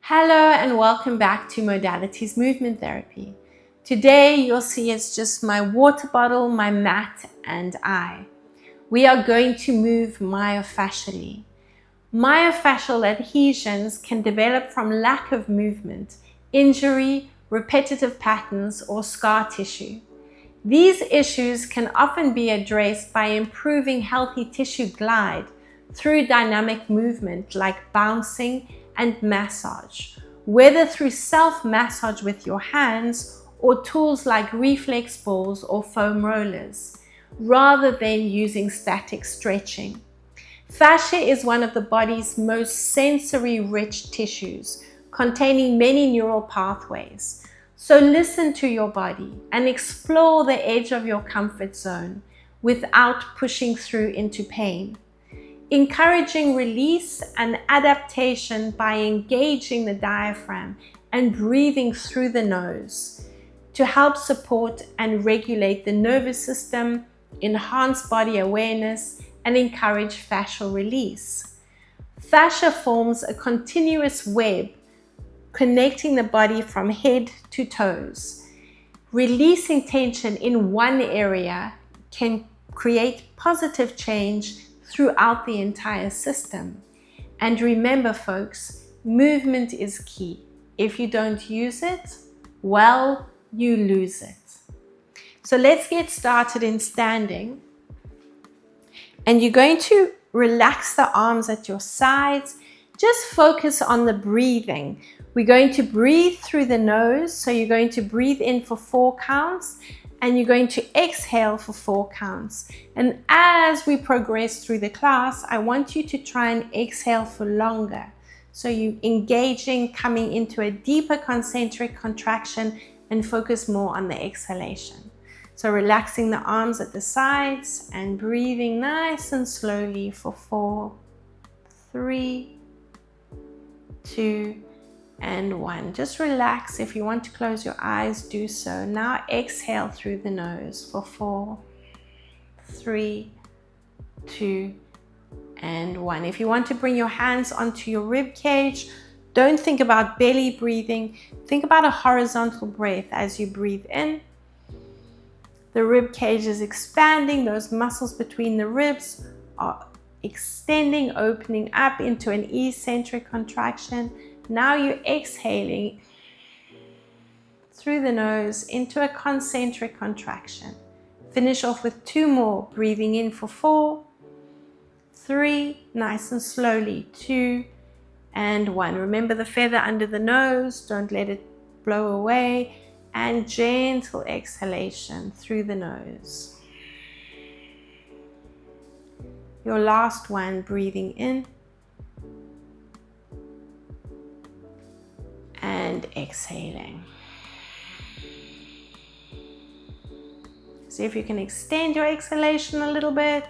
Hello and welcome back to Modalities Movement Therapy. Today you'll see it's just my water bottle, my mat and I. We are going to move myofascially. Myofascial adhesions can develop from lack of movement, injury, repetitive patterns or scar tissue. These issues can often be addressed by improving healthy tissue glide through dynamic movement like bouncing and massage, whether through self-massage with your hands or tools like reflex balls or foam rollers, rather than using static stretching. Fascia is one of the body's most sensory-rich tissues, containing many neural pathways. So listen to your body and explore the edge of your comfort zone without pushing through into pain. Encouraging release and adaptation by engaging the diaphragm and breathing through the nose to help support and regulate the nervous system, enhance body awareness, and encourage fascial release. Fascia forms a continuous web connecting the body from head to toes. Releasing tension in one area can create positive change throughout the entire system. And remember folks, movement is key. If you don't use it, well, you lose it. So let's get started in standing. And you're going to relax the arms at your sides. Just focus on the breathing. We're going to breathe through the nose. So you're going to breathe in for 4 counts. And you're going to exhale for 4 counts. And as we progress through the class, I want you to try and exhale for longer. So you're engaging, coming into a deeper concentric contraction and focus more on the exhalation. So relaxing the arms at the sides and breathing nice and slowly for 4, 3, 2, and 1. Just relax. If you want to close your eyes, do so. Now exhale through the nose for 4, 3, 2, and 1. If you want to bring your hands onto your rib cage, don't think about belly breathing. Think about a horizontal breath as you breathe in. The rib cage is expanding. Those muscles between the ribs are extending, opening up into an eccentric contraction. Now you're exhaling through the nose into a concentric contraction. Finish off with 2 more. Breathing in for 4, 3, nice and slowly, 2, and 1. Remember the feather under the nose. Don't let it blow away. And gentle exhalation through the nose. Your last one, breathing in. And exhaling. See if you can extend your exhalation a little bit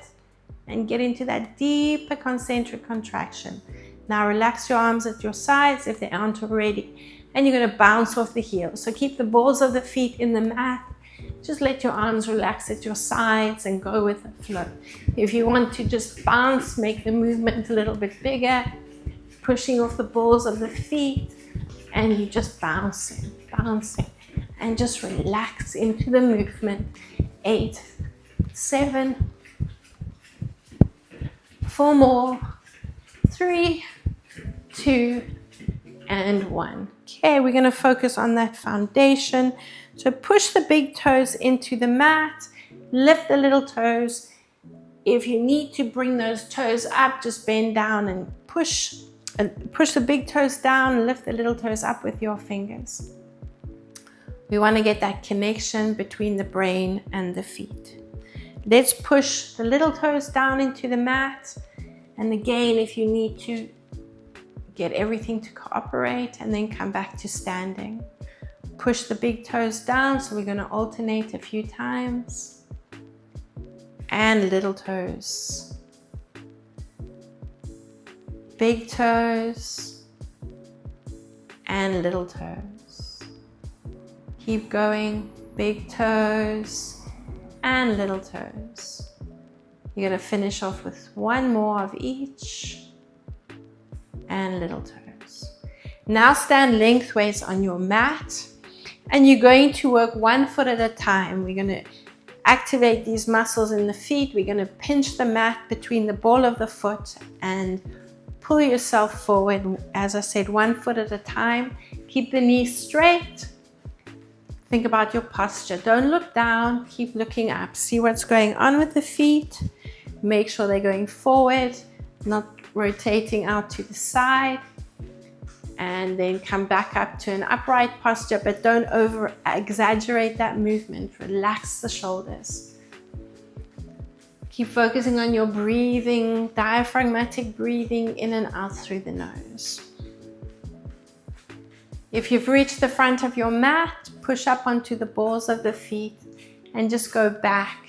and get into that deeper concentric contraction. Now relax your arms at your sides if they aren't already, and you're going to bounce off the heels. So keep the balls of the feet in the mat. Just let your arms relax at your sides and go with the flow. If you want to just bounce, make the movement a little bit bigger, pushing off the balls of the feet. And you just bouncing, and just relax into the movement. 8, 7, 4 more, 3, 2, and 1. Okay, we're going to focus on that foundation. So push the big toes into the mat, lift the little toes. If you need to bring those toes up, just bend down and push the big toes down and lift the little toes up with your fingers. We want to get that connection between the brain and the feet. Let's push the little toes down into the mat. And again, if you need to, get everything to cooperate and then come back to standing. Push the big toes down, so we're going to alternate a few times. And little toes. Big toes and little toes. Keep going. Big toes and little toes. You're going to finish off with 1 more of each and little toes. Now stand lengthways on your mat, and you're going to work 1 foot at a time. We're going to activate these muscles in the feet. We're going to pinch the mat between the ball of the foot and pull yourself forward. As I said, 1 foot at a time. Keep the knees straight. Think about your posture. Don't look down. Keep looking up. See what's going on with the feet. Make sure they're going forward, not rotating out to the side. And then come back up to an upright posture, but don't over exaggerate that movement. Relax the shoulders. Keep focusing on your breathing, diaphragmatic breathing in and out through the nose. If you've reached the front of your mat, push up onto the balls of the feet and just go back.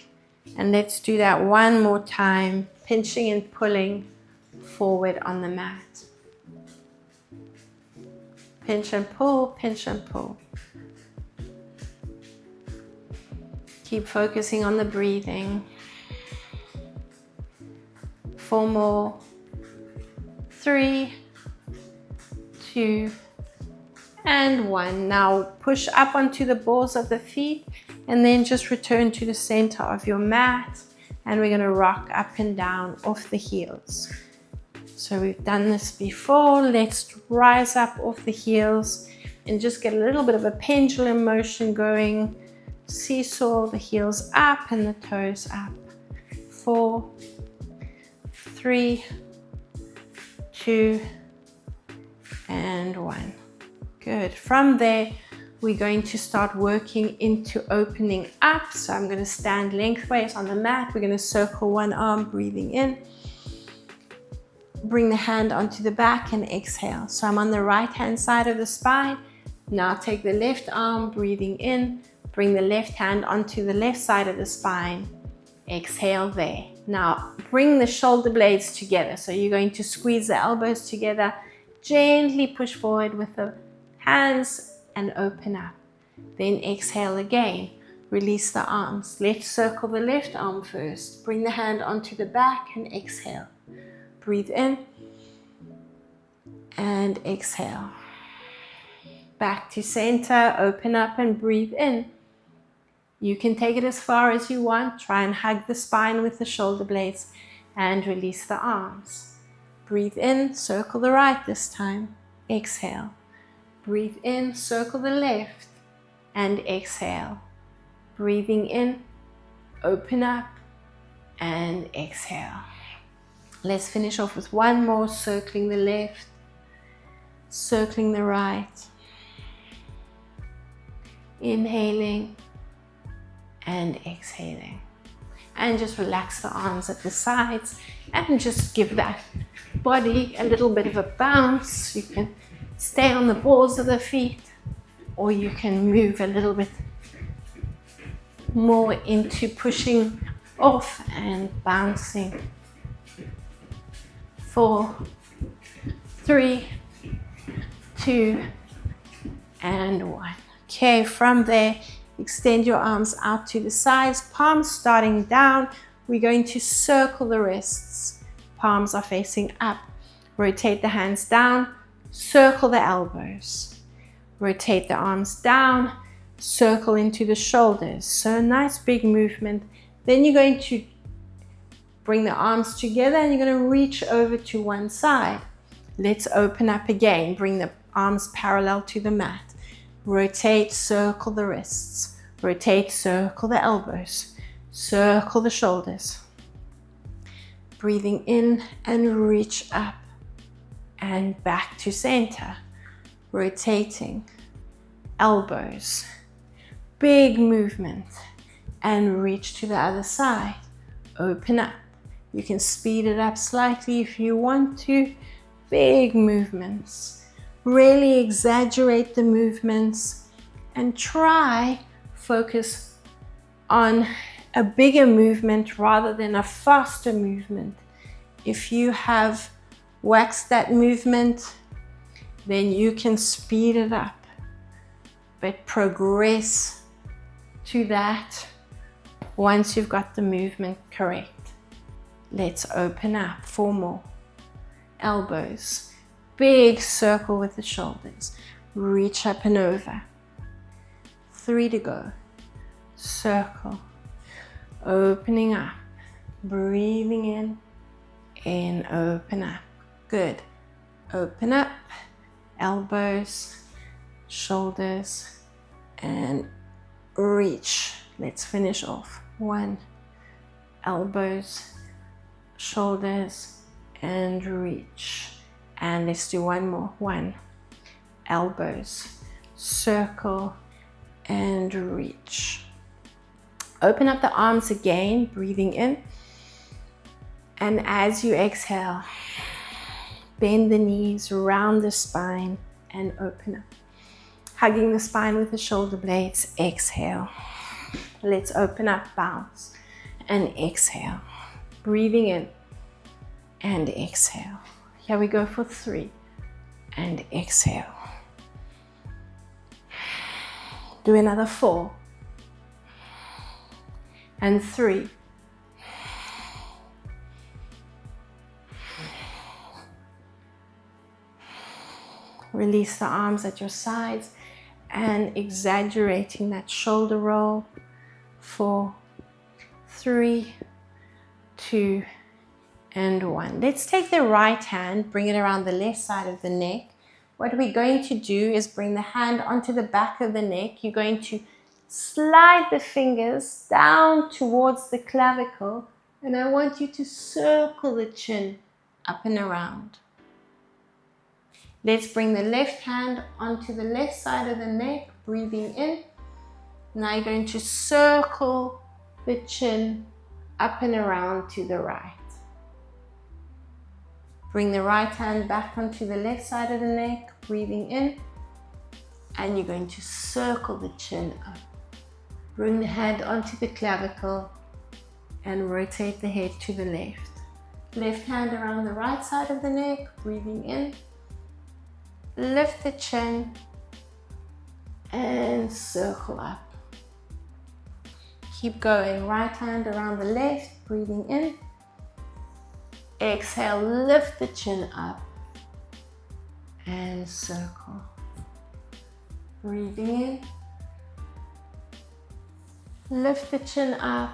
And let's do that one more time, pinching and pulling forward on the mat. Pinch and pull, pinch and pull. Keep focusing on the breathing. 4 more. 3, 2, and 1. Now push up onto the balls of the feet and then just return to the center of your mat, and we're going to rock up and down off the heels. So we've done this before. Let's rise up off the heels and just get a little bit of a pendulum motion going. Seesaw, the heels up and the toes up. 4, 3, 2, and 1. Good. From there, we're going to start working into opening up. So I'm going to stand lengthways on the mat. We're going to circle one arm, breathing in. Bring the hand onto the back and exhale. So I'm on the right hand side of the spine. Now take the left arm, breathing in. Bring the left hand onto the left side of the spine. Exhale there. Now bring the shoulder blades together. So you're going to squeeze the elbows together. Gently push forward with the hands and open up. Then exhale again. Release the arms. Let's circle the left arm first. Bring the hand onto the back and exhale. Breathe in and exhale. Back to center, open up and breathe in. You can take it as far as you want. Try and hug the spine with the shoulder blades and release the arms. Breathe in, circle the right this time. Exhale. Breathe in, circle the left and exhale. Breathing in, open up and exhale. Let's finish off with one more, circling the left, circling the right. Inhaling and exhaling. And just relax the arms at the sides and just give that body a little bit of a bounce. You can stay on the balls of the feet, or you can move a little bit more into pushing off and bouncing. 4, 3, 2, and 1. Okay, from there, extend your arms out to the sides, palms starting down. We're going to circle the wrists. Palms are facing up. Rotate the hands down, circle the elbows. Rotate the arms down, circle into the shoulders. So a nice big movement. Then you're going to bring the arms together and you're going to reach over to one side. Let's open up again. Bring the arms parallel to the mat. Rotate, circle the wrists. Rotate, circle the elbows. Circle the shoulders. Breathing in and reach up and back to center. Rotating, elbows. Big movement and reach to the other side. Open up. You can speed it up slightly if you want to. Big movements. Really exaggerate the movements and focus on a bigger movement rather than a faster movement. If you have waxed that movement, then you can speed it up, but progress to that once you've got the movement correct. Let's open up. 4 more. Elbows. Big circle with the shoulders. Reach up and over. 3 to go. Circle. Opening up. Breathing in, open up. Good. Open up. Elbows, shoulders, and reach. Let's finish off. 1. Elbows, shoulders, and reach. And let's do one more. 1. Elbows, circle, and reach. Open up the arms again, breathing in. And as you exhale, bend the knees, round the spine, and open up. Hugging the spine with the shoulder blades, exhale. Let's open up, bounce, and exhale. Breathing in, and exhale. Here we go for 3, and exhale. Do another 4, and 3. Release the arms at your sides and exaggerating that shoulder roll. 4, 3, 2, and 1. Let's take the right hand, bring it around the left side of the neck. What we're going to do is bring the hand onto the back of the neck. You're going to slide the fingers down towards the clavicle, and I want you to circle the chin up and around. Let's bring the left hand onto the left side of the neck, breathing in. Now you're going to circle the chin up and around to the right. Bring the right hand back onto the left side of the neck, breathing in. And you're going to circle the chin up. Bring the hand onto the clavicle and rotate the head to the left. Left hand around the right side of the neck, breathing in. Lift the chin and circle up. Keep going. Right hand around the left, breathing in. Exhale, lift the chin up and circle. Breathing in. Lift the chin up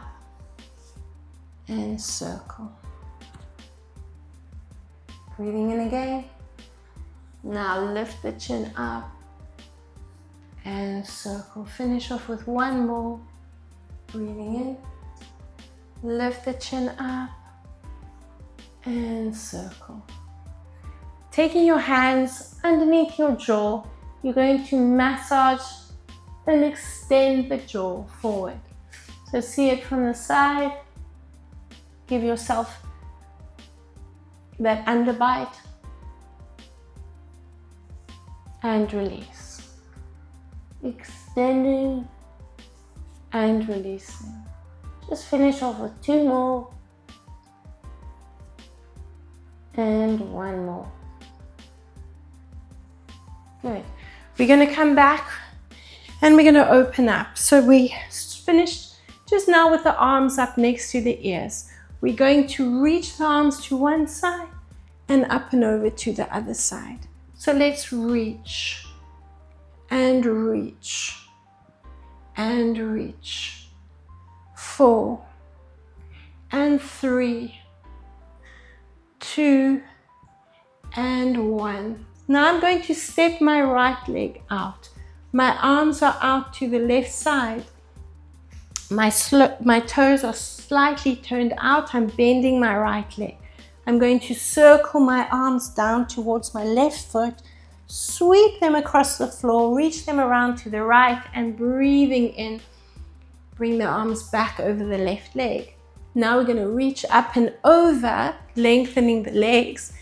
and circle. Breathing in again. Now lift the chin up and circle. Finish off with one more. Breathing in. Lift the chin up and circle. Taking your hands underneath your jaw, you're going to massage and extend the jaw forward. So see it from the side. Give yourself that underbite. And release. Extending and releasing. Just finish off with 2 more. And 1 more. Good. We're going to come back and we're going to open up. So we finished just now with the arms up next to the ears. We're going to reach the arms to one side and up and over to the other side. So let's reach and reach and reach. 4 and 3, 2 and 1. Now I'm going to step my right leg out. My arms are out to the left side. My toes are slightly turned out. I'm bending my right leg. I'm going to circle my arms down towards my left foot, sweep them across the floor, reach them around to the right, and breathing in, bring the arms back over the left leg. Now we're going to reach up and over, lengthening the legs,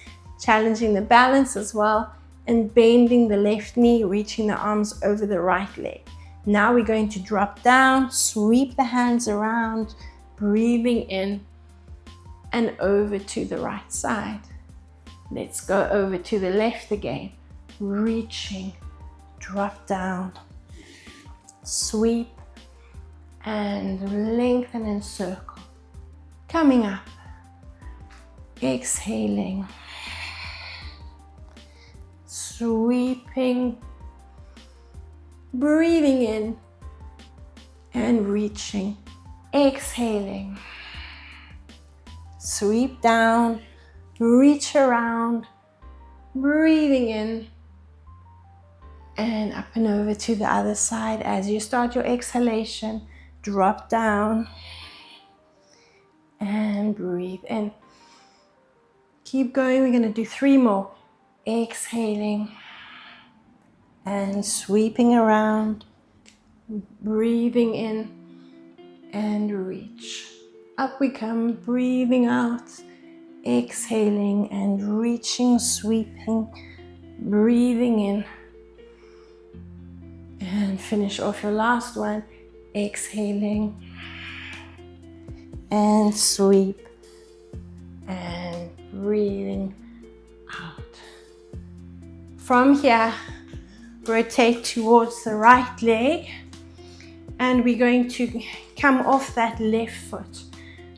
challenging the balance as well, and bending the left knee, reaching the arms over the right leg. Now we're going to drop down, sweep the hands around, breathing in, and over to the right side. Let's go over to the left again. Reaching, drop down, sweep, and lengthen and circle. Coming up, exhaling, sweeping, breathing in and reaching, exhaling, sweep down, reach around, breathing in and up and over to the other side. As you start your exhalation, drop down and breathe in. Keep going. We're going to do 3 more. Exhaling and sweeping around, breathing in and reach. Up we come, breathing out, exhaling and reaching, sweeping, breathing in. And finish off your last one, exhaling and sweep and breathing out. From here, rotate towards the right leg and we're going to come off that left foot.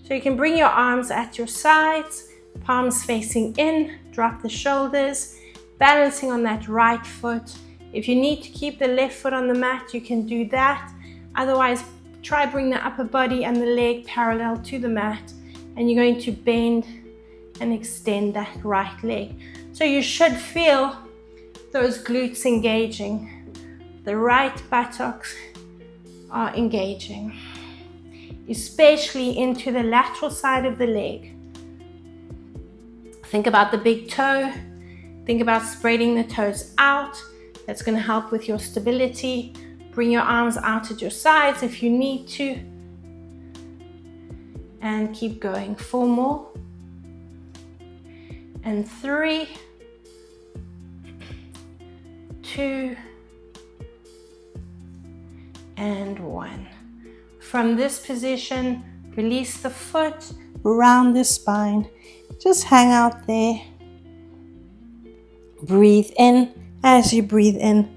So you can bring your arms at your sides, palms facing in, drop the shoulders, balancing on that right foot. If you need to keep the left foot on the mat, you can do that. Otherwise, try bring the upper body and the leg parallel to the mat, and you're going to bend and extend that right leg. So you should feel those glutes engaging. The right buttocks are engaging, especially into the lateral side of the leg. Think about the big toe. Think about spreading the toes out. That's going to help with your stability. Bring your arms out at your sides if you need to. And keep going. 4 more. And 3, 2, and 1. From this position, release the foot, round the spine. Just hang out there. Breathe in. As you breathe in,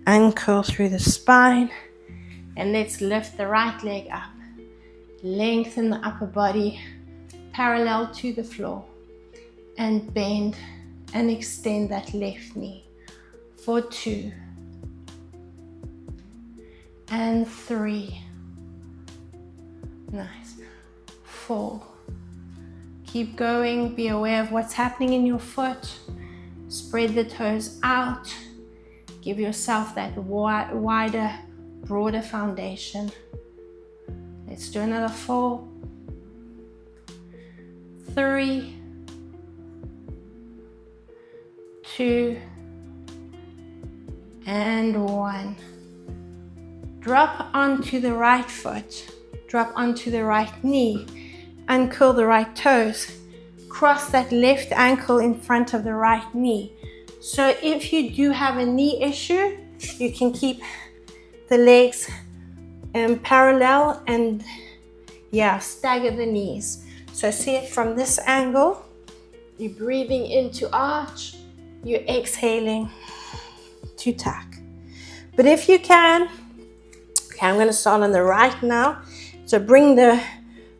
uncurl through the spine. And let's lift the right leg up. Lengthen the upper body parallel to the floor. And bend and extend that left knee. For 2 and 3. Nice. 4. Keep going. Be aware of what's happening in your foot. Spread the toes out. Give yourself that wider, broader foundation. Let's do another 4, 3, 2, and 1. Drop onto the right foot. Drop onto the right knee. Uncurl the right toes. Cross that left ankle in front of the right knee. So if you do have a knee issue, you can keep the legs parallel and stagger the knees. So see it from this angle. You're breathing in to arch. You're exhaling to tuck. But if you can, I'm going to start on the right now. So bring the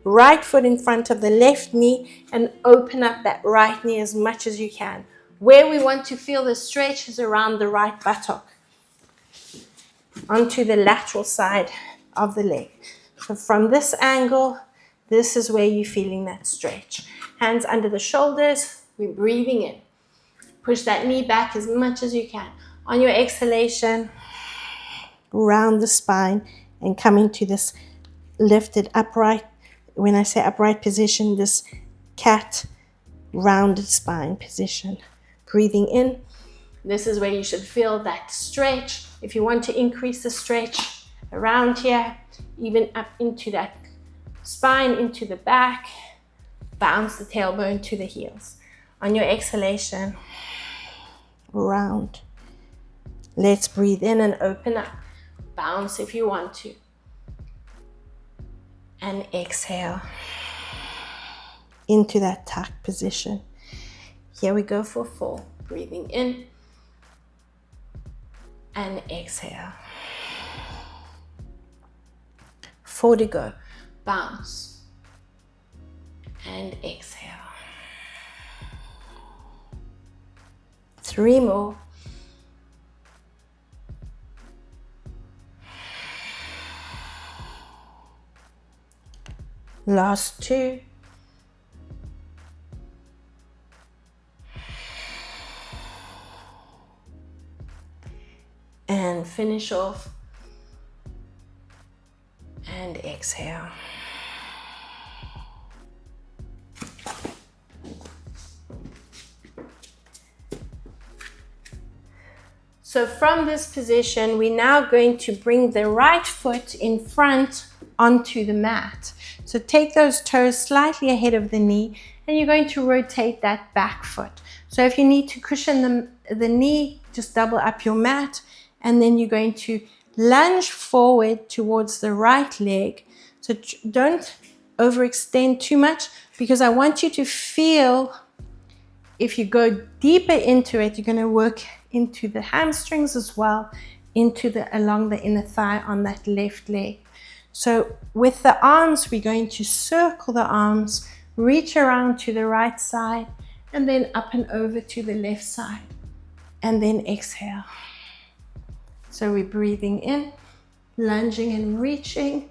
right foot in front of the left knee and open up that right knee as much as you can. Where we want to feel the stretch is around the right buttock, onto the lateral side of the leg. So from this angle, this is where you're feeling that stretch. Hands under the shoulders, we're breathing in. Push that knee back as much as you can. On your exhalation, round the spine and come into this lifted upright. When I say upright position, this cat rounded spine position. Breathing in. This is where you should feel that stretch. If you want to increase the stretch around here, even up into that spine, into the back, bounce the tailbone to the heels. On your exhalation, round. Let's breathe in and open up. Bounce if you want to. And exhale into that tuck position. Here we go for 4. Breathing in and exhale. 4 to go. Bounce and exhale. 3 more. Last 2. And finish off. And exhale. So from this position, we're now going to bring the right foot in front onto the mat. So take those toes slightly ahead of the knee, and you're going to rotate that back foot. So if you need to cushion the knee, just double up your mat, and then you're going to lunge forward towards the right leg. So don't overextend too much, because I want you to feel, if you go deeper into it, you're going to work into the hamstrings as well, along the inner thigh on that left leg. So with the arms, we're going to circle the arms, reach around to the right side, and then up and over to the left side, and then exhale. So we're breathing in, lunging and reaching,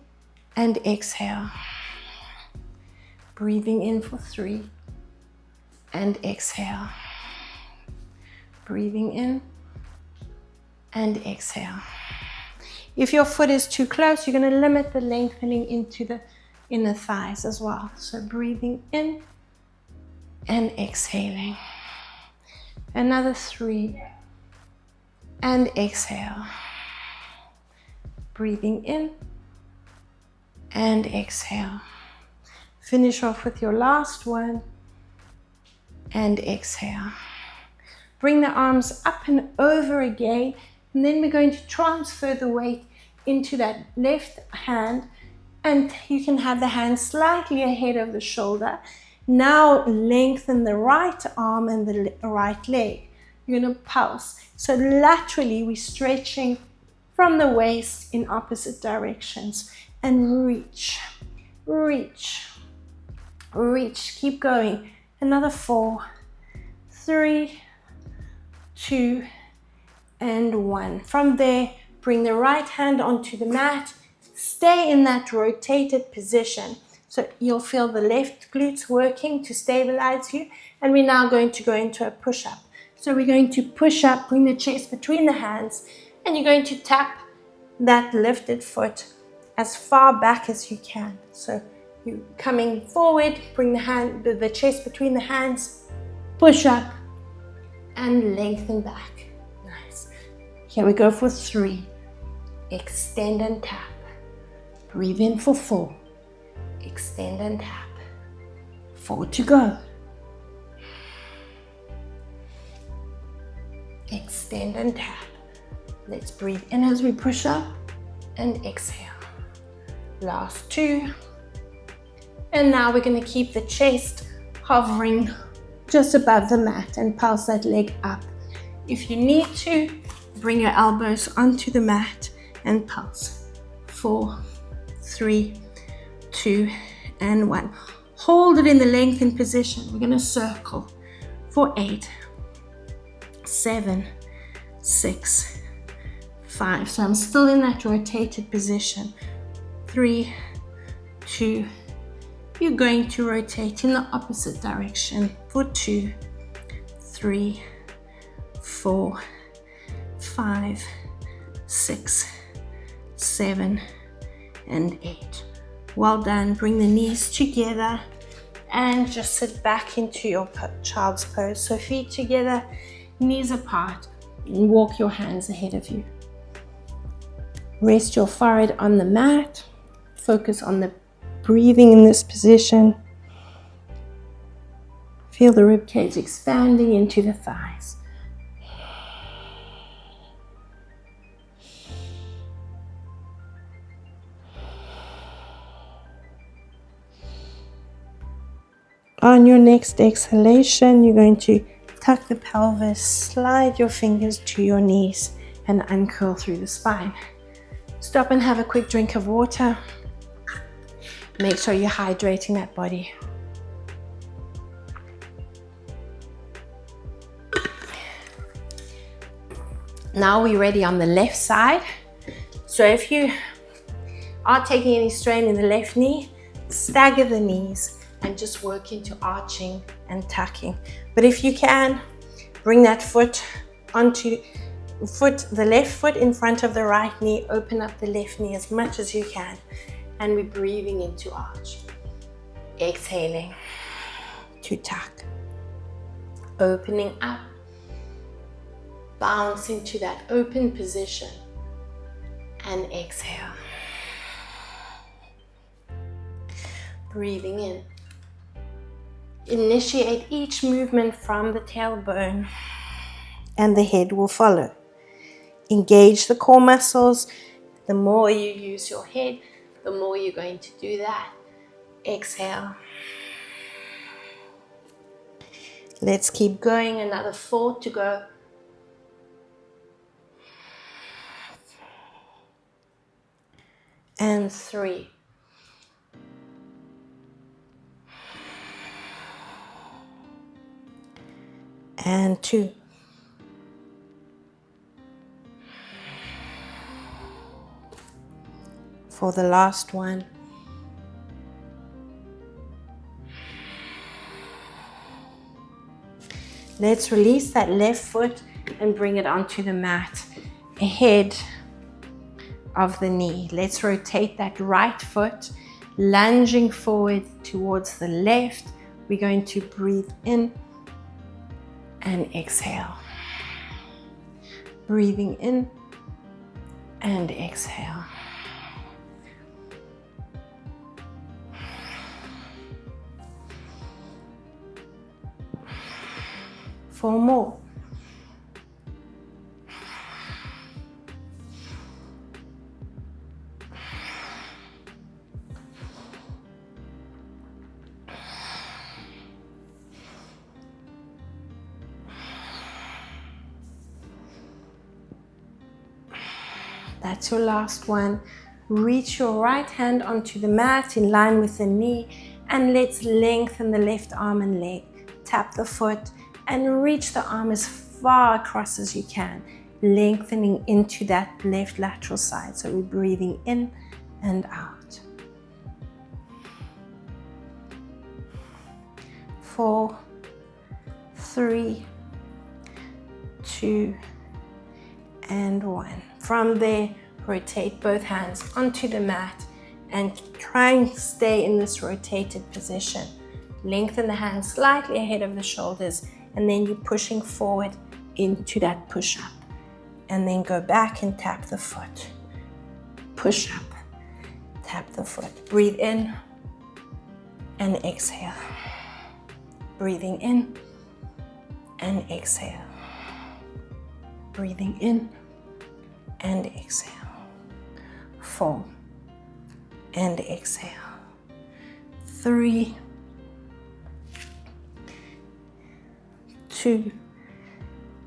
and exhale. Breathing in for 3, and exhale. Breathing in and exhale. If your foot is too close, you're going to limit the lengthening into the inner thighs as well. So breathing in and exhaling. Another 3 and exhale. Breathing in and exhale. Finish off with your last one and exhale. Bring the arms up and over again, and then we're going to transfer the weight into that left hand, and you can have the hand slightly ahead of the shoulder. Now lengthen the right arm and the right leg. You're going to pulse. So laterally we're stretching from the waist in opposite directions, and reach, reach, reach. Keep going. Another 4, 3, 2, and 1. From there, bring the right hand onto the mat. Stay in that rotated position. So you'll feel the left glutes working to stabilize you. And we're now going to go into a push-up. So we're going to push up, bring the chest between the hands, and you're going to tap that lifted foot as far back as you can. So you're coming forward, bring the chest between the hands, push up, and lengthen back. Nice. Here we go for 3. Extend and tap. Breathe in for 4. Extend and tap. 4 to go. Extend and tap. Let's breathe in as we push up and exhale. Last 2. And now we're going to keep the chest hovering just above the mat and pulse that leg up. If you need to, bring your elbows onto the mat and pulse. 4, 3, 2, and 1. Hold it in the lengthened position. We're going to circle for 8, 7, 6, 5. So I'm still in that rotated position. 3, 2. You're going to rotate in the opposite direction for 2, 3, 4, 5, 6, 7, and 8. Well done. Bring the knees together and just sit back into your child's pose. So feet together, knees apart, and walk your hands ahead of you. Rest your forehead on the mat. Focus on the breathing in this position. Feel the rib cage expanding into the thighs. On your next exhalation, you're going to tuck the pelvis, slide your fingers to your knees, and uncurl through the spine. Stop and have a quick drink of water. Make sure you're hydrating that body. Now we're ready on the left side. So if you are taking any strain in the left knee, stagger the knees and just work into arching and tucking. But if you can, bring that foot onto the left foot in front of the right knee, open up the left knee as much as you can, and we're breathing into arch. Exhaling to tuck. Opening up, bounce into that open position, and exhale. Breathing in. Initiate each movement from the tailbone, and the head will follow. Engage the core muscles. The more you use your head, the more you're going to do that. Exhale. Let's keep going. Another 4 to go. And 3. And 2. For the last one. Let's release that left foot and bring it onto the mat ahead of the knee. Let's rotate that right foot, lunging forward towards the left. We're going to breathe in and exhale. Breathing in and exhale. Four more. That's your last one. Reach your right hand onto the mat in line with the knee, and let's lengthen the left arm and leg. Tap the foot and reach the arm as far across as you can, lengthening into that left lateral side. So we're breathing in and out. 4, 3, 2, and 1. From there, rotate both hands onto the mat and try and stay in this rotated position. Lengthen the hands slightly ahead of the shoulders, and then you're pushing forward into that push-up. And then go back and tap the foot. Push up, tap the foot. Breathe in and exhale. Breathing in and exhale. Breathing in and exhale. 4 and exhale. 3, 2,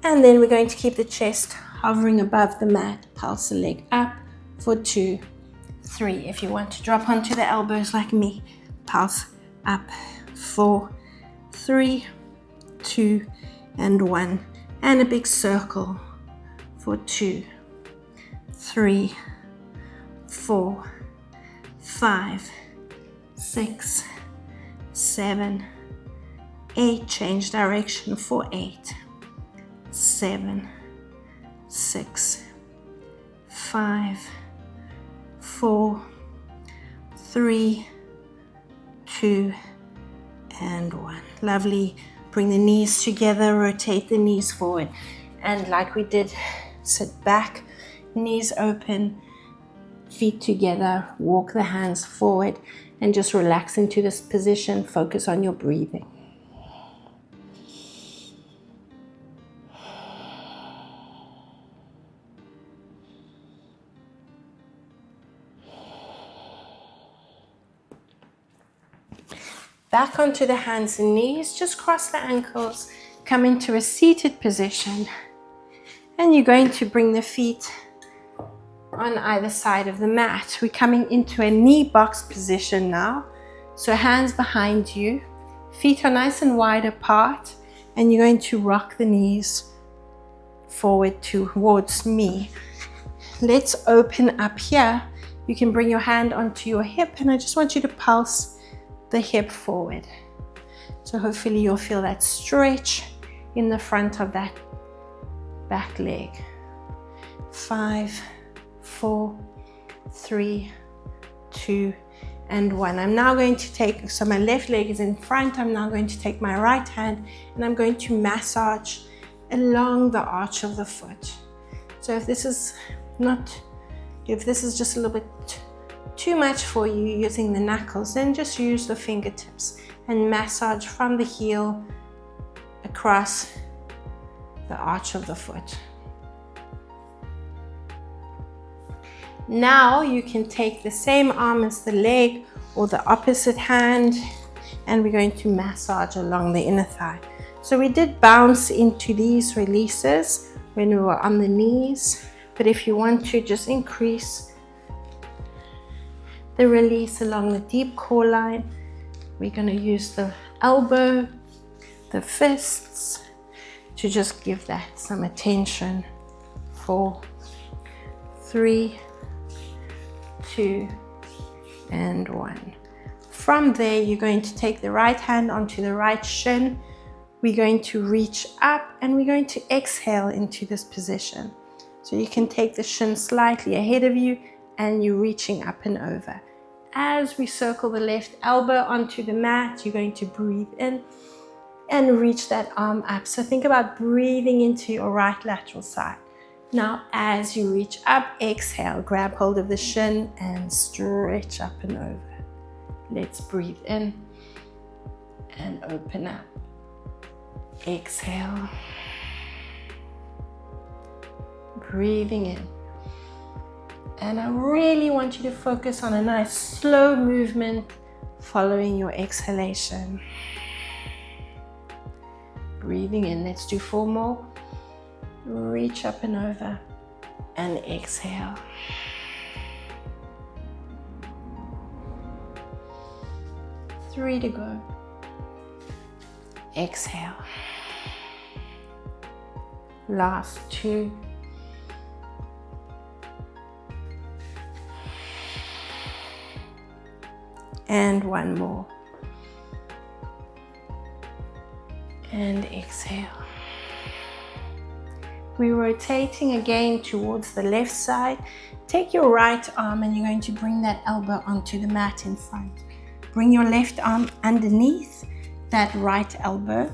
and then we're going to keep the chest hovering above the mat. Pulse the leg up for 2, 3. If you want to drop onto the elbows like me, pulse up. 4, 3, 2, and 1. And a big circle for 2, 3, 4, 5, 6, 7, 8. Change direction for 8, 7, 6, 5, 4, 3, 2, and 1. Lovely. Bring the knees together, rotate the knees forward. And like we did, sit back, knees open, feet together, walk the hands forward, and just relax into this position. Focus on your breathing. Back onto the hands and knees, just cross the ankles, come into a seated position, and you're going to bring the feet on either side of the mat. We're coming into a knee box position now. So hands behind you, feet are nice and wide apart, and you're going to rock the knees forward towards me. Let's open up here. You can bring your hand onto your hip, and I just want you to pulse the hip forward. So hopefully you'll feel that stretch in the front of that back leg. 5, 4, 3, 2, and 1. I'm now going to take, so my left leg is in front, I'm now going to take my right hand and I'm going to massage along the arch of the foot. So if this is just a little bit too much for you using the knuckles, then just use the fingertips and massage from the heel across the arch of the foot. Now you can take the same arm as the leg or the opposite hand, and we're going to massage along the inner thigh. So we did bounce into these releases when we were on the knees, but if you want to just increase the release along the deep core line, we're going to use the elbow, the fists, to just give that some attention. 4, 3, 2, and 1. From there, you're going to take the right hand onto the right shin. We're going to reach up and we're going to exhale into this position. So you can take the shin slightly ahead of you and you're reaching up and over. As we circle the left elbow onto the mat, you're going to breathe in and reach that arm up. So think about breathing into your right lateral side. Now, as you reach up, exhale, grab hold of the shin and stretch up and over. Let's breathe in and open up. Exhale. Breathing in. And I really want you to focus on a nice slow movement following your exhalation. Breathing in. Let's do 4 more. Reach up and over and exhale. Three to go. Exhale. Last 2. And 1 more. And exhale. We're rotating again towards the left side. Take your right arm and you're going to bring that elbow onto the mat in front. Bring your left arm underneath that right elbow.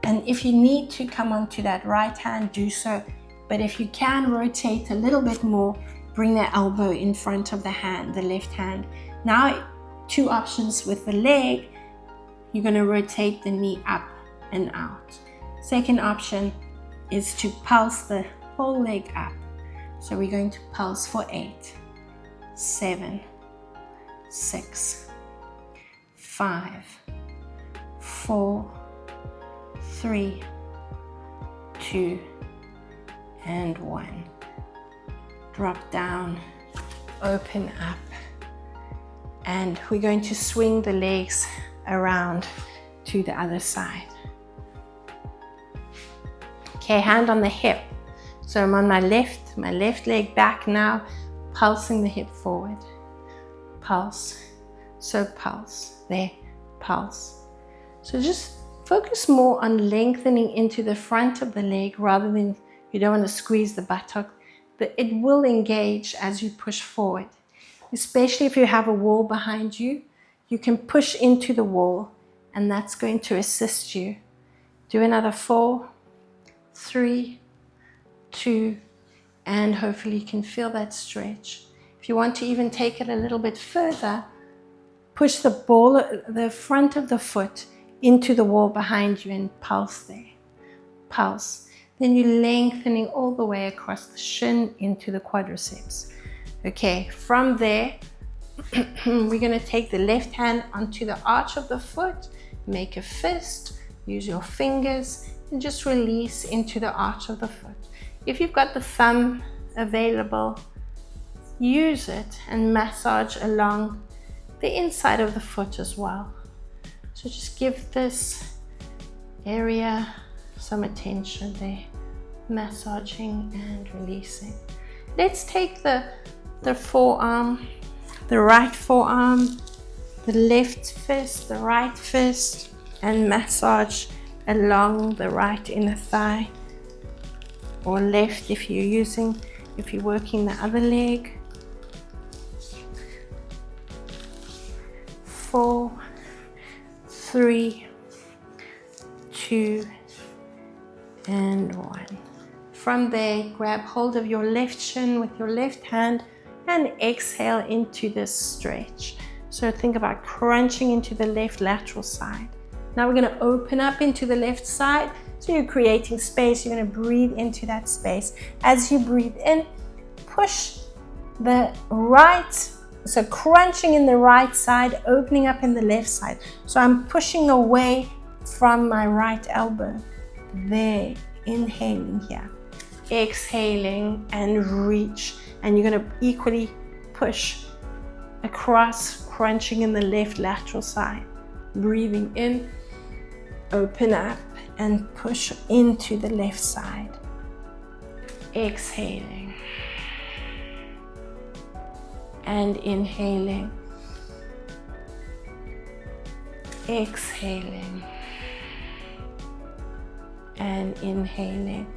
And if you need to come onto that right hand, do so. But if you can rotate a little bit more, bring the elbow in front of the hand, the left hand. Now, 2 options with the leg. You're going to rotate the knee up and out. Second option is to pulse the whole leg up. So we're going to pulse for 8, 7, 6, 5, 4, 3, 2, and 1. Drop down, open up, and we're going to swing the legs around to the other side. Okay, hand on the hip. So I'm on my left leg back now, pulsing the hip forward. Pulse, so pulse, there, pulse. So just focus more on lengthening into the front of the leg rather than, you don't want to squeeze the buttock, but it will engage as you push forward. Especially if you have a wall behind you, you can push into the wall and that's going to assist you. Do another 4, 3, 2, and hopefully you can feel that stretch. If you want to even take it a little bit further, push the front of the foot into the wall behind you and pulse there. Pulse. Then you're lengthening all the way across the shin into the quadriceps. Okay, from there, we're going to take the left hand onto the arch of the foot, make a fist, use your fingers, and just release into the arch of the foot. If you've got the thumb available, use it and massage along the inside of the foot as well. So just give this area some attention there, massaging and releasing. Let's take the forearm, the right forearm, the left fist, the right fist, and massage along the right inner thigh, or left if you're working the other leg. 4, 3, 2, and 1. From there, grab hold of your left shin with your left hand and exhale into this stretch. So think about crunching into the left lateral side. Now we're going to open up into the left side. So you're creating space. You're going to breathe into that space. As you breathe in, push the right. So crunching in the right side, opening up in the left side. So I'm pushing away from my right elbow. There, inhaling here. Exhaling and reach. And you're going to equally push across, crunching in the left lateral side. Breathing in, open up and push into the left side. Exhaling and inhaling. Exhaling and inhaling.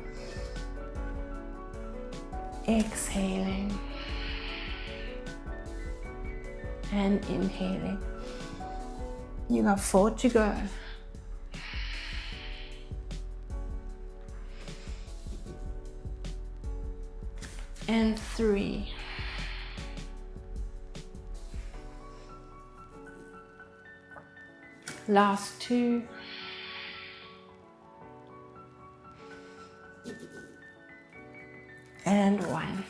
Exhaling and inhaling. You got 4 to go. And 3. Last 2. And 1.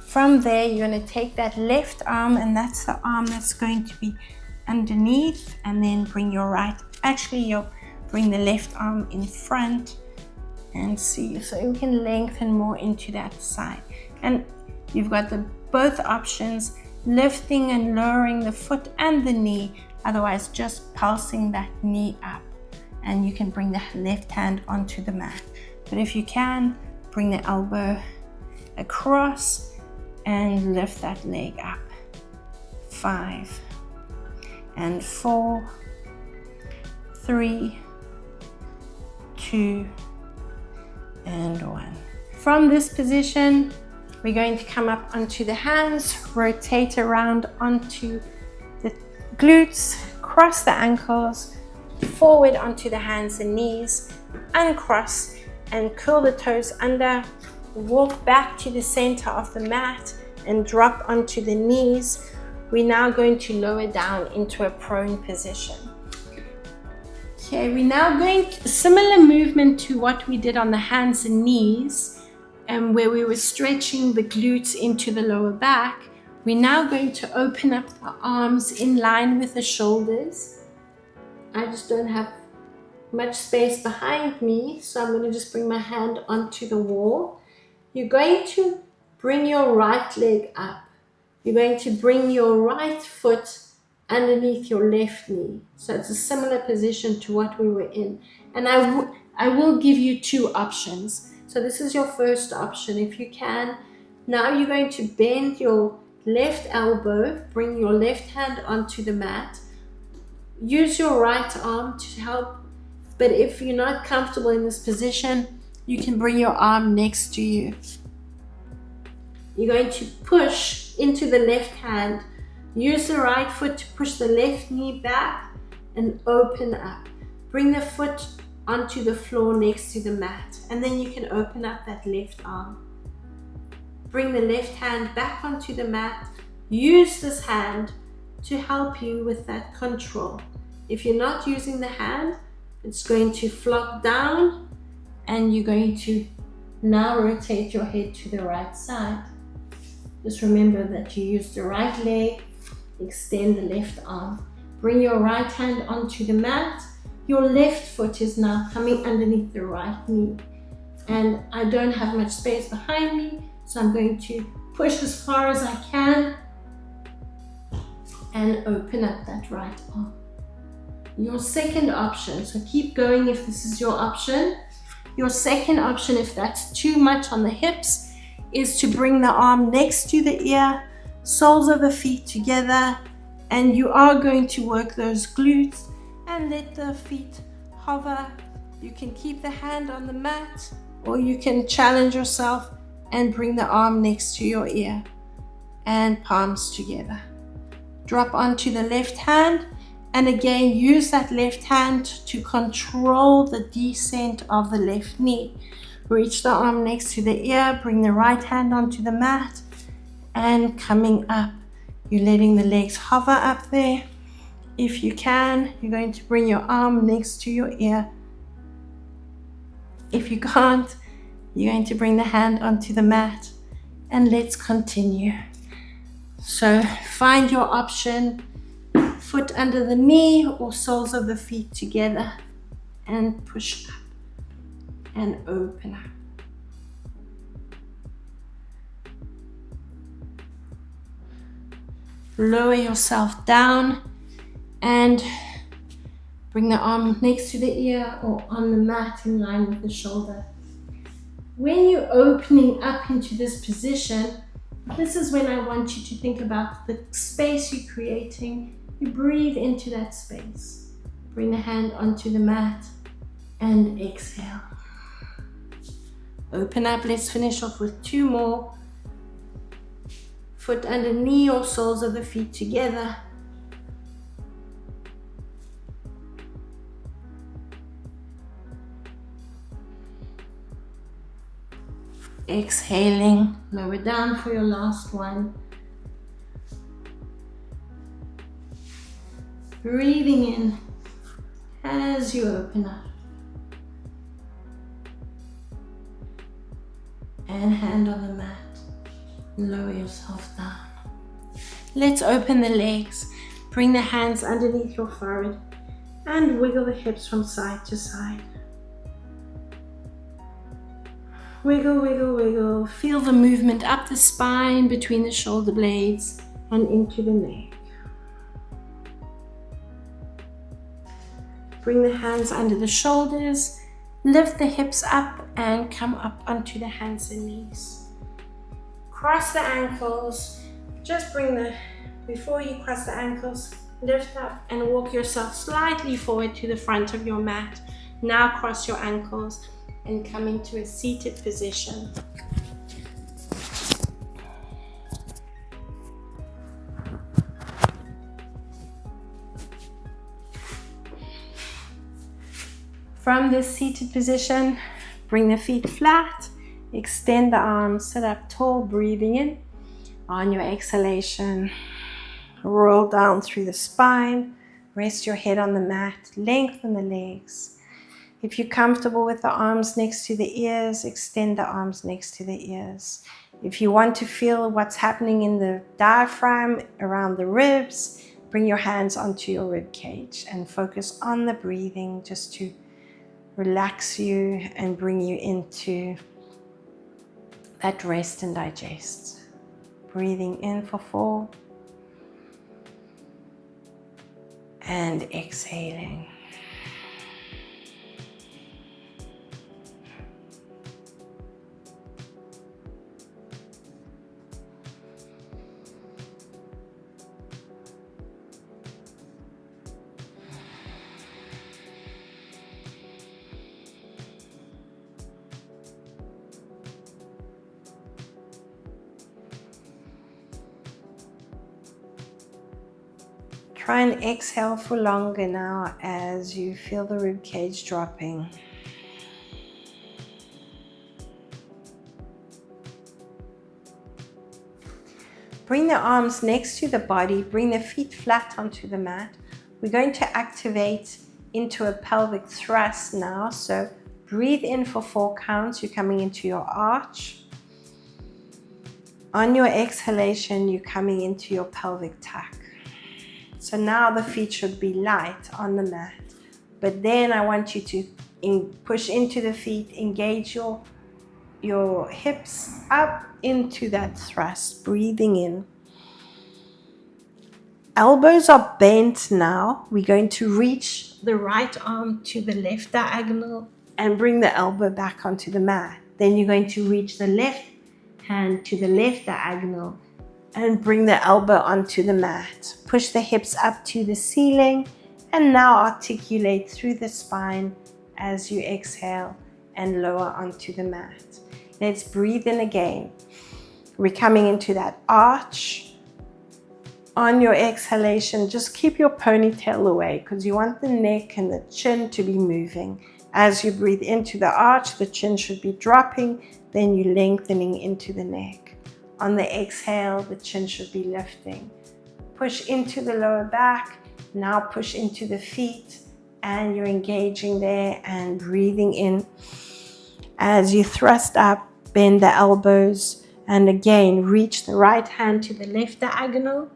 From there, you're going to take that left arm, and that's the arm that's going to be underneath, and then bring your right, you'll bring the left arm in front and see, so you can lengthen more into that side. And you've got both options, lifting and lowering the foot and the knee, otherwise just pulsing that knee up. And you can bring the left hand onto the mat. But if you can, bring the elbow across and lift that leg up. 5 and 4, 3, 2, and 1. From this position, we're going to come up onto the hands, rotate around onto the glutes, cross the ankles, forward onto the hands and knees, uncross and curl the toes under, walk back to the center of the mat and drop onto the knees. We're now going to lower down into a prone position. Okay, we're now going to similar movement to what we did on the hands and knees, and where we were stretching the glutes into the lower back. We're now going to open up the arms in line with the shoulders. I just don't have much space behind me, so I'm going to just bring my hand onto the wall. You're going to bring your right leg up. You're going to bring your right foot underneath your left knee. So it's a similar position to what we were in. And I will give you 2 options. So this is your first option if you can. Now you're going to bend your left elbow, bring your left hand onto the mat. Use your right arm to help, but if you're not comfortable in this position, you can bring your arm next to you. You're going to push into the left hand. Use the right foot to push the left knee back and open up. Bring the foot onto the floor next to the mat, and then you can open up that left arm. Bring the left hand back onto the mat. Use this hand to help you with that control. If you're not using the hand, it's going to flop down, and you're going to now rotate your head to the right side. Just remember that you use the right leg, extend the left arm. Bring your right hand onto the mat. Your left foot is now coming underneath the right knee. And I don't have much space behind me, so I'm going to push as far as I can and open up that right arm. Your second option, so keep going if this is your option. Your second option, if that's too much on the hips, is to bring the arm next to the ear, soles of the feet together, and you are going to work those glutes and let the feet hover. You can keep the hand on the mat, or you can challenge yourself and bring the arm next to your ear and palms together. Drop onto the left hand, and again use that left hand to control the descent of the left knee. Reach the arm next to the ear, bring the right hand onto the mat, and coming up, you're letting the legs hover up there. If you can, you're going to bring your arm next to your ear. If you can't, you're going to bring the hand onto the mat, and let's continue. So find your option, foot under the knee or soles of the feet together, and push up and open up. Lower yourself down and bring the arm next to the ear or on the mat in line with the shoulder. When you're opening up into this position, this is when I want you to think about the space you're creating. You breathe into that space. Bring the hand onto the mat and exhale. Open up. Let's finish off with 2 more. Foot under knee or soles of the feet together. Exhaling, lower down for your last one. Breathing in as you open up. And hand on the mat. Lower yourself down. Let's open the legs. Bring the hands underneath your forehead and wiggle the hips from side to side. Wiggle, wiggle, wiggle. Feel the movement up the spine between the shoulder blades and into the neck. Bring the hands under the shoulders. Lift the hips up and come up onto the hands and knees. Cross the ankles. Just before you cross the ankles, lift up and walk yourself slightly forward to the front of your mat. Now cross your ankles and come into a seated position. From this seated position, bring the feet flat, extend the arms, sit up tall, breathing in. On your exhalation, roll down through the spine, rest your head on the mat, lengthen the legs. If you're comfortable with the arms next to the ears, extend the arms next to the ears. If you want to feel what's happening in the diaphragm around the ribs, bring your hands onto your rib cage and focus on the breathing just to relax you and bring you into that rest and digest. Breathing in for 4 and exhaling. Try and exhale for longer now as you feel the rib cage dropping. Bring the arms next to the body, bring the feet flat onto the mat. We're going to activate into a pelvic thrust now. So breathe in for 4 counts. You're coming into your arch. On your exhalation, you're coming into your pelvic tuck. So now the feet should be light on the mat. But then I want you to push into the feet, engage your hips up into that thrust, breathing in. Elbows are bent now. We're going to reach the right arm to the left diagonal and bring the elbow back onto the mat. Then you're going to reach the left hand to the left diagonal, and bring the elbow onto the mat. Push the hips up to the ceiling, and now articulate through the spine as you exhale and lower onto the mat. Let's breathe in again. We're coming into that arch. On your exhalation, just keep your ponytail away because you want the neck and the chin to be moving. As you breathe into the arch, the chin should be dropping, then you're lengthening into the neck. On the exhale, the chin should be lifting. Push into the lower back, now push into the feet, and you're engaging there and breathing in. As you thrust up, bend the elbows, and again, reach the right hand to the left diagonal,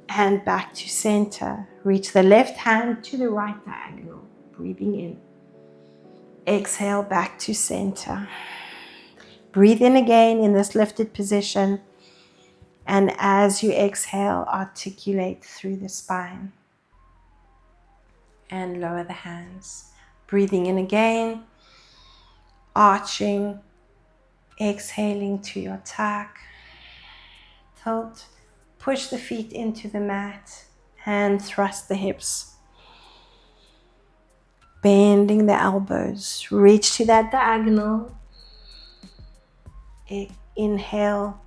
and back to center. Reach the left hand to the right diagonal, breathing in. Exhale, back to center. Breathe in again in this lifted position. And as you exhale, articulate through the spine. And lower the hands. Breathing in again. Arching. Exhaling to your tuck. Tilt. Push the feet into the mat. And thrust the hips. Bending the elbows. Reach to that diagonal. Inhale.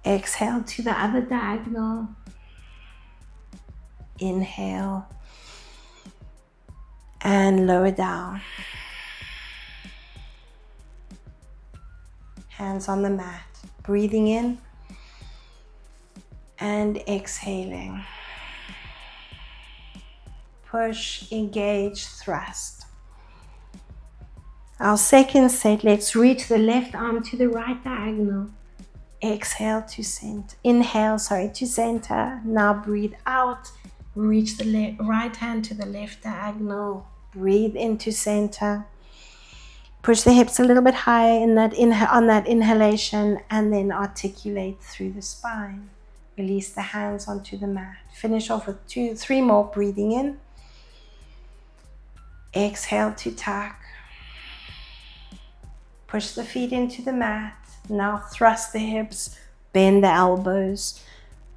Exhale to the other diagonal. Inhale. And lower down. Hands on the mat. Breathing in. And exhaling. Push, engage, thrust. Our second set, let's reach the left arm to the right diagonal. Exhale to center. Inhale, to center. Now breathe out. Reach the right hand to the left diagonal. Breathe into center. Push the hips a little bit higher on that inhalation, and then articulate through the spine. Release the hands onto the mat. Finish off with 2-3 more. Breathing in. Exhale to tuck. Push the feet into the mat. Now thrust the hips, bend the elbows.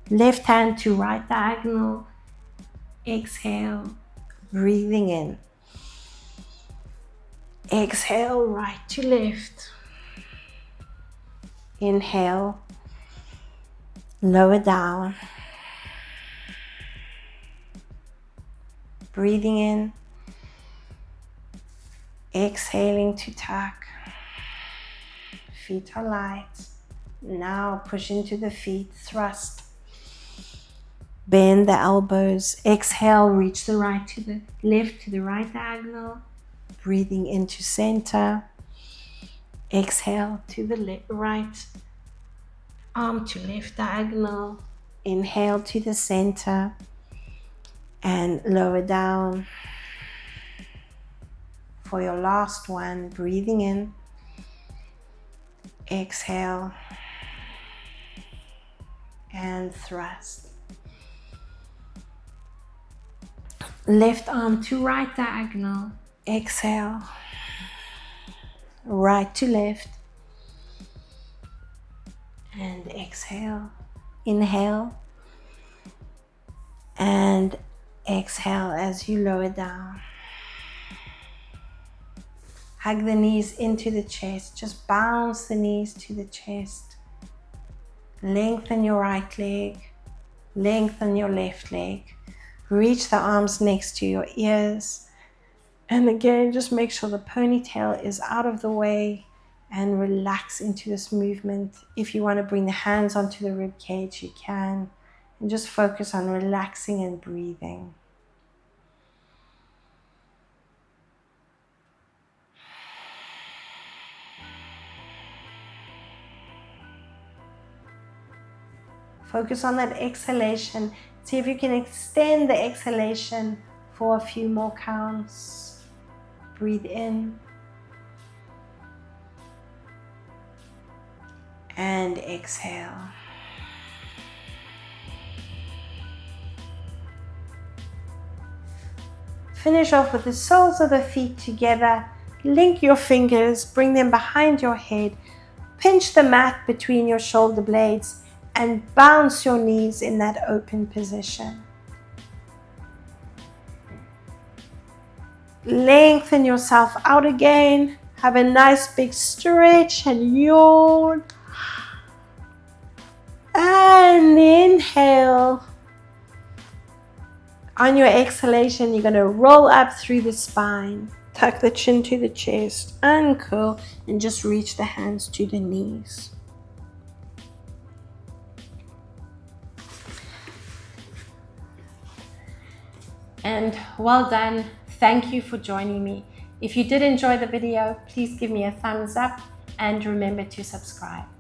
Left hand to right diagonal. Exhale, breathing in. Exhale, right to left. Inhale, lower down. Breathing in. Exhaling to tuck. Feet are light. Now push into the feet, thrust. Bend the elbows. Exhale, reach the right to the left to the right diagonal. Breathing into center. Exhale to the right arm to left diagonal. Inhale to the center and lower down. For your last one, breathing in. Exhale and thrust. Left arm to right diagonal. Exhale. Right to left. And exhale. Inhale. And exhale as you lower down. Hug the knees into the chest. Just bounce the knees to the chest. Lengthen your right leg. Lengthen your left leg. Reach the arms next to your ears. And again, just make sure the ponytail is out of the way and relax into this movement. If you want to bring the hands onto the rib cage, you can. And just focus on relaxing and breathing. Focus on that exhalation. See if you can extend the exhalation for a few more counts. Breathe in. And exhale. Finish off with the soles of the feet together. Link your fingers, bring them behind your head. pinch the mat between your shoulder blades and bounce your knees in that open position. Lengthen yourself out again. Have a nice big stretch and yawn. And inhale. On your exhalation, you're going to roll up through the spine. Tuck the chin to the chest, uncurl, and just reach the hands to the knees. And well done. Thank you for joining me. If you did enjoy the video, please give me a thumbs up and remember to subscribe.